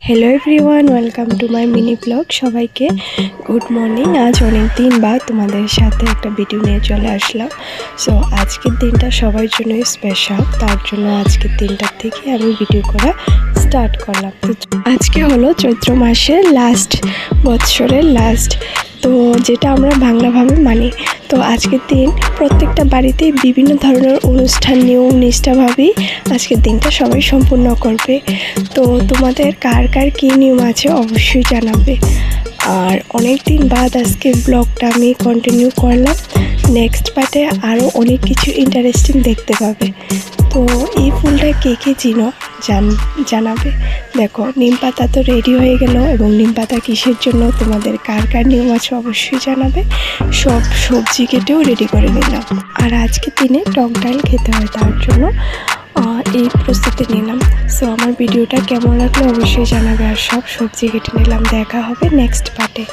Hello everyone, welcome to my mini blog. সবাইকে good morning. আজ অনেক দিন বাদ তোমাদের সাথে একটা ভিডিও নিয়ে চলে আসলাম। সো আজকের দিনটা সবার জন্যই স্পেশাল, তার জন্য আজকের দিনটার থেকে আমি ভিডিও করা স্টার্ট করলাম। তো আজকে হলো চৈত্র মাসের লাস্ট, বৎসরের লাস্ট, তো যেটা আমরা বাংলাভাবে মানি। তো আজকের দিন প্রত্যেকটা বাড়িতেই বিভিন্ন ধরনের অনুষ্ঠান নিয়ম নিষ্ঠাভাবেই আজকের দিনটা সবাই সম্পূর্ণ করবে। তো তোমাদের কার কার কী নিয়ম আছে অবশ্যই জানাবে। আর অনেক দিন বাদ আজকে ব্লগটা আমি কন্টিনিউ করলাম। নেক্সট পার্টে আরও অনেক কিছু ইন্টারেস্টিং দেখতে পাবে। তো এই ফুলটা কে কে চিনো জানাবে। দেখো, নিম পাতা তো রেডি হয়ে গেল, এবং নিম পাতা কিসের জন্য, তোমাদের কার কার নিয়ম আছে অবশ্যই জানাবে। সব সবজি কেটেও রেডি করে নিলাম। আর আজকে দিনে টক ডাল খেতে হয়, তার জন্য এই প্রস্তুতি নিলাম। সো আমার ভিডিওটা কেমন লাগলো অবশ্যই জানাবে। আর সব সবজি কেটে নিলাম। দেখা হবে নেক্সট পার্টে।